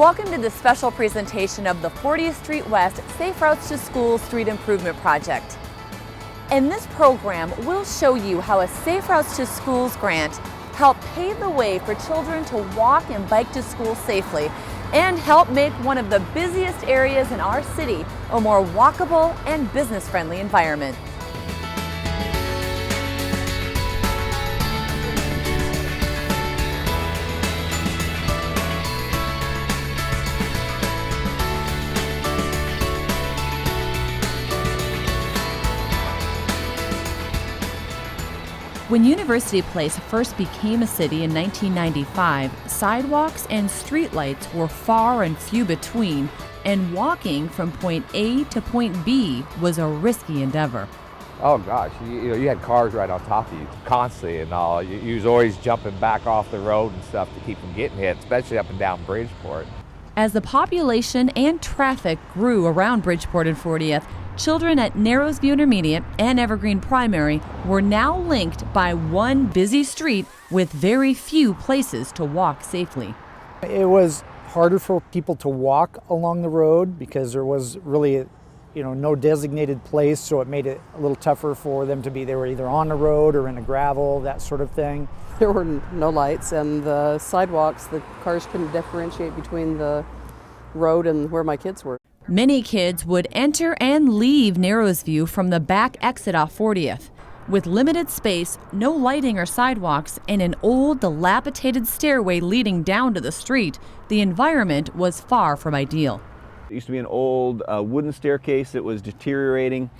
Welcome to this special presentation of the 40th Street West Safe Routes to School Street Improvement Project. In this program, we'll show you how a Safe Routes to Schools grant helped pave the way for children to walk and bike to school safely and help make one of the busiest areas in our city a more walkable and business-friendly environment. When University Place first became a city in 1995, sidewalks and streetlights were far and few between, and walking from point A to point B was a risky endeavor. Oh gosh, you had cars right on top of you constantly and all. You was always jumping back off the road and stuff to keep from getting hit, especially up and down Bridgeport. As the population and traffic grew around Bridgeport and 40th, children at Narrowsview Intermediate and Evergreen Primary were now linked by one busy street with very few places to walk safely. It was harder for people to walk along the road because there was really, no designated place, so it made it a little tougher for them to be. They were either on the road or in the gravel, that sort of thing. There were no lights, and the sidewalks, the cars couldn't differentiate between the road and where my kids were. Many kids would enter and leave Narrowsview from the back exit off 40th. With limited space, no lighting or sidewalks, and an old, dilapidated stairway leading down to the street, the environment was far from ideal. It used to be an old wooden staircase that was deteriorating.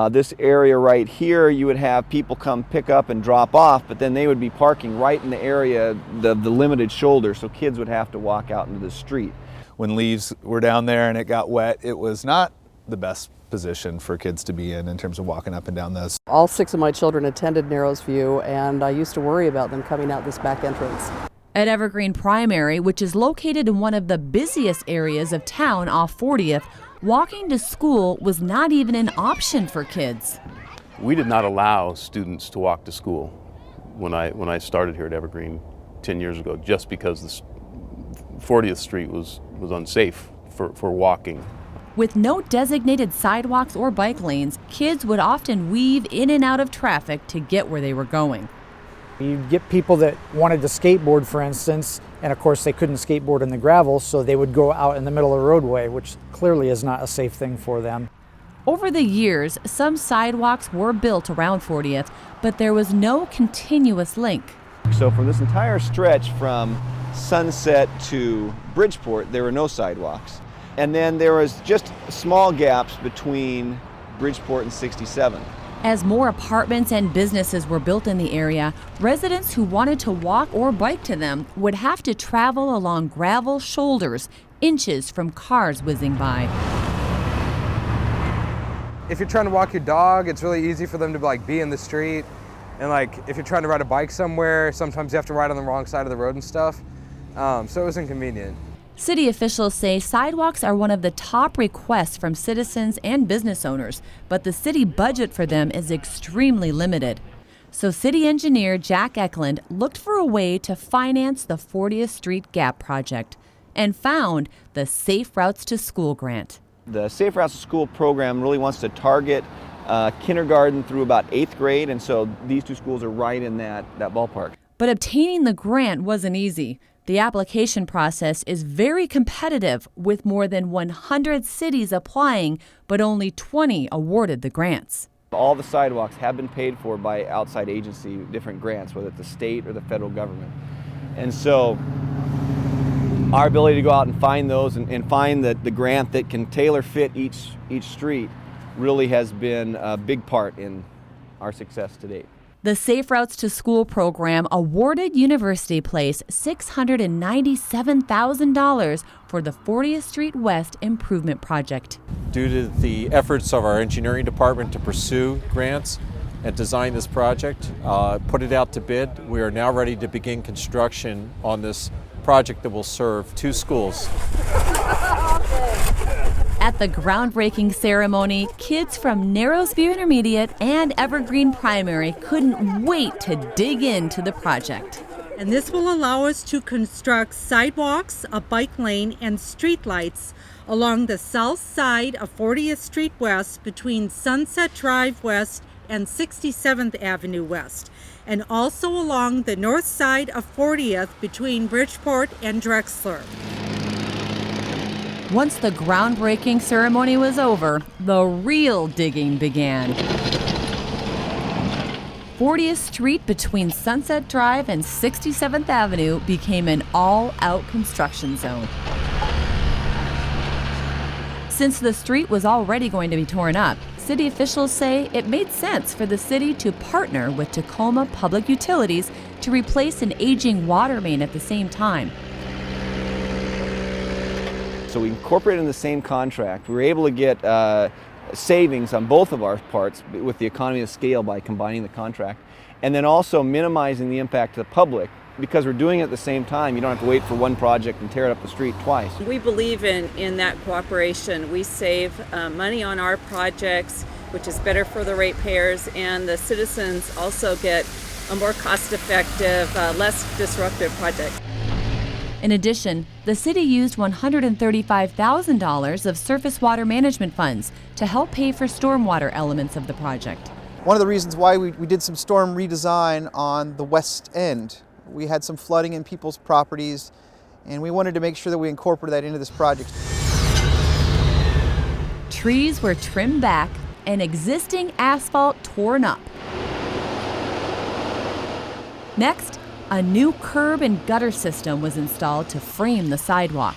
This area right here, you would have people come pick up and drop off, but then they would be parking right in the area, the limited shoulder, so kids would have to walk out into the street. When leaves were down there and it got wet, it was not the best position for kids to be in terms of walking up and down those. All 6 of my children attended Narrowsview, and I used to worry about them coming out this back entrance. At Evergreen Primary, which is located in one of the busiest areas of town off 40th, walking to school was not even an option for kids. We did not allow students to walk to school when I started here at Evergreen 10 years ago, just because the 40th Street was unsafe for walking. With no designated sidewalks or bike lanes, kids would often weave in and out of traffic to get where they were going. You'd get people that wanted to skateboard, for instance, and of course they couldn't skateboard in the gravel, so they would go out in the middle of the roadway, which clearly is not a safe thing for them. Over the years, some sidewalks were built around 40th, but there was no continuous link. So for this entire stretch from Sunset to Bridgeport, there were no sidewalks. And then there was just small gaps between Bridgeport and 67. As more apartments and businesses were built in the area, residents who wanted to walk or bike to them would have to travel along gravel shoulders, inches from cars whizzing by. If you're trying to walk your dog, it's really easy for them to be in the street. And if you're trying to ride a bike somewhere, sometimes you have to ride on the wrong side of the road and stuff. So it was inconvenient. City officials say sidewalks are one of the top requests from citizens and business owners, but the city budget for them is extremely limited. So city engineer Jack Eklund looked for a way to finance the 40th Street Gap project and found the Safe Routes to School grant. The Safe Routes to School program really wants to target kindergarten through about 8th grade, and so these two schools are right in that ballpark. But obtaining the grant wasn't easy. The application process is very competitive, with more than 100 cities applying, but only 20 awarded the grants. All the sidewalks have been paid for by outside agency, different grants, whether it's the state or the federal government. And so our ability to go out and find those and find the grant that can tailor fit each street really has been a big part in our success to date. The Safe Routes to School program awarded University Place $697,000 for the 40th Street West Improvement Project. Due to the efforts of our engineering department to pursue grants and design this project, put it out to bid, we are now ready to begin construction on this project that will serve 2 schools. At the groundbreaking ceremony, kids from Narrowsview Intermediate and Evergreen Primary couldn't wait to dig into the project. and this will allow us to construct sidewalks, a bike lane, and streetlights along the south side of 40th Street West between Sunset Drive West and 67th Avenue West, and also along the north side of 40th between Bridgeport and Drexler. Once the groundbreaking ceremony was over, the real digging began. 40th Street between Sunset Drive and 67th Avenue became an all-out construction zone. Since the street was already going to be torn up, city officials say it made sense for the city to partner with Tacoma Public Utilities to replace an aging water main at the same time. So we incorporated in the same contract. We were able to get savings on both of our parts with the economy of scale by combining the contract, and then also minimizing the impact to the public. Because we're doing it at the same time, you don't have to wait for one project and tear it up the street twice. We believe in that cooperation. We save money on our projects, which is better for the ratepayers, and the citizens also get a more cost-effective, less disruptive project. In addition, the city used $135,000 of surface water management funds to help pay for stormwater elements of the project. One of the reasons why we did some storm redesign on the west end. We had some flooding in people's properties, and we wanted to make sure that we incorporated that into this project. Trees were trimmed back and existing asphalt torn up. Next, a new curb and gutter system was installed to frame the sidewalk.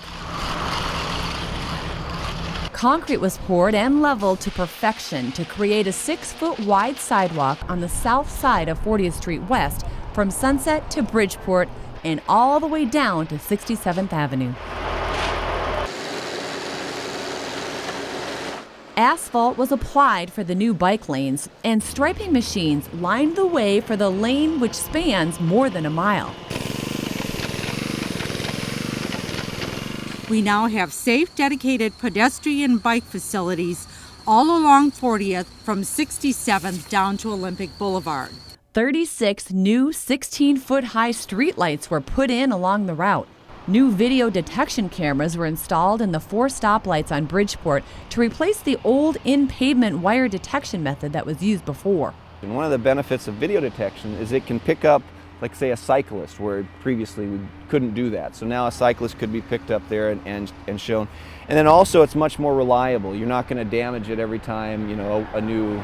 Concrete was poured and leveled to perfection to create a 6-foot wide sidewalk on the south side of 40th Street West from Sunset to Bridgeport and all the way down to 67th Avenue. Asphalt was applied for the new bike lanes, and striping machines lined the way for the lane which spans more than a mile. We now have safe, dedicated pedestrian bike facilities all along 40th from 67th down to Olympic Boulevard. 36 new 16-foot-high streetlights were put in along the route. New video detection cameras were installed in the 4 stoplights on Bridgeport to replace the old in-pavement wire detection method that was used before. And one of the benefits of video detection is it can pick up, like say, a cyclist, where previously we couldn't do that. So now a cyclist could be picked up there and shown. And then also it's much more reliable. You're not going to damage it every time, you know, a new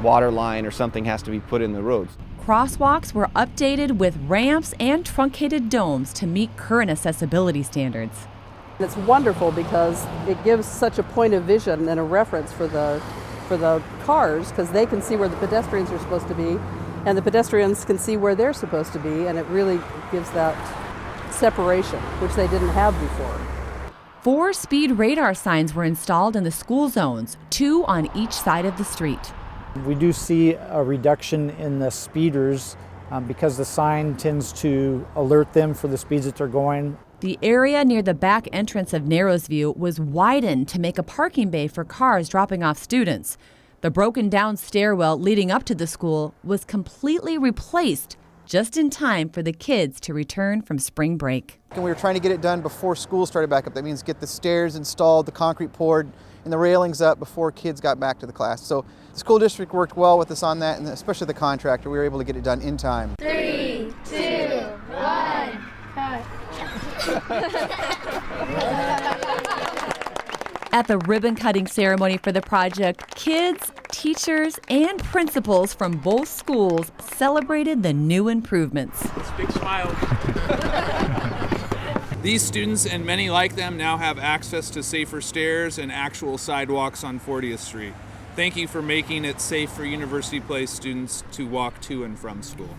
water line or something has to be put in the roads. Crosswalks were updated with ramps and truncated domes to meet current accessibility standards. It's wonderful because it gives such a point of vision and a reference for the cars, because they can see where the pedestrians are supposed to be and the pedestrians can see where they're supposed to be, and it really gives that separation, which they didn't have before. 4 speed radar signs were installed in the school zones, 2 on each side of the street. We do see a reduction in the speeders because the sign tends to alert them for the speeds that they're going. The area near the back entrance of Narrowsview was widened to make a parking bay for cars dropping off students. The broken down stairwell leading up to the school was completely replaced just in time for the kids to return from spring break. And we were trying to get it done before school started back up. That means get the stairs installed, the concrete poured, and the railings up before kids got back to the class. So the school district worked well with us on that, and especially the contractor. We were able to get it done in time. 3, 2, 1, cut. At the ribbon-cutting ceremony for the project, kids, teachers, and principals from both schools celebrated the new improvements. Big smile. These students and many like them now have access to safer stairs and actual sidewalks on 40th Street. Thank you for making it safe for University Place students to walk to and from school.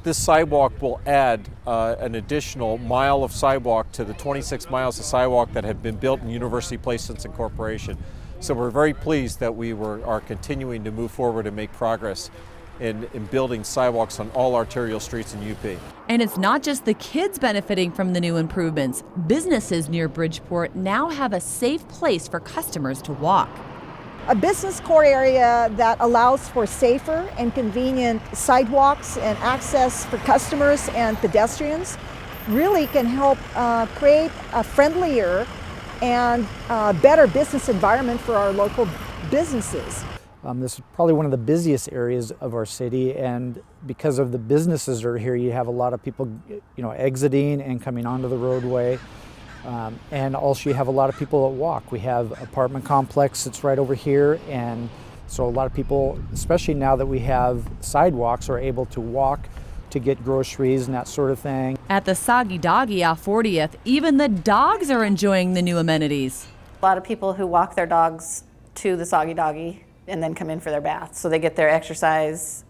This sidewalk will add an additional mile of sidewalk to the 26 miles of sidewalk that have been built in University Place since incorporation. So we're very pleased that we are continuing to move forward and make progress in building sidewalks on all arterial streets in UP. And it's not just the kids benefiting from the new improvements. Businesses near Bridgeport now have a safe place for customers to walk. a business core area that allows for safer and convenient sidewalks and access for customers and pedestrians really can help create a friendlier and better business environment for our local businesses. This is probably one of the busiest areas of our city, and because of the businesses that are here, you have a lot of people, exiting and coming onto the roadway. And also you have a lot of people that walk. We have apartment complex that's right over here, and so a lot of people, especially now that we have sidewalks, are able to walk to get groceries and that sort of thing. At the Soggy Doggy off 40th, even the dogs are enjoying the new amenities. A lot of people who walk their dogs to the Soggy Doggy and then come in for their bath. So they get their exercise,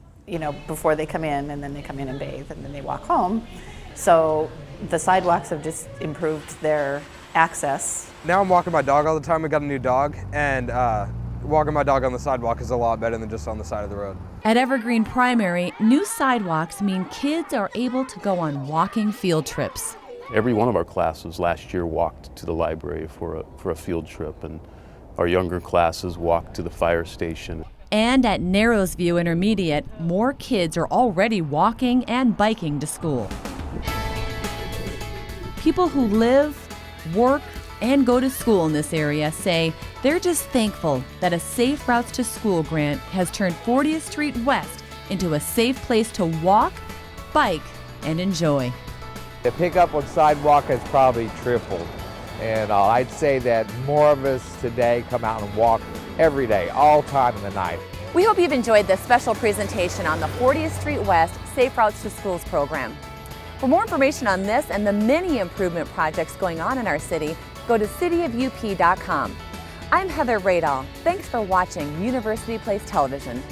before they come in, and then they come in and bathe, and then they walk home. So the sidewalks have just improved their access. Now I'm walking my dog all the time. We got a new dog, and walking my dog on the sidewalk is a lot better than just on the side of the road. At Evergreen Primary, new sidewalks mean kids are able to go on walking field trips. Every one of our classes last year walked to the library for a field trip, and our younger classes walked to the fire station. And at Narrows View Intermediate, more kids are already walking and biking to school. People who live, work, and go to school in this area say they're just thankful that a Safe Routes to School grant has turned 40th Street West into a safe place to walk, bike, and enjoy. The pickup on sidewalk has probably tripled. And I'd say that more of us today come out and walk every day, all time in the night. We hope you've enjoyed this special presentation on the 40th Street West Safe Routes to Schools program. For more information on this and the many improvement projects going on in our city, go to cityofup.com. I'm Heather Radall. Thanks for watching University Place Television.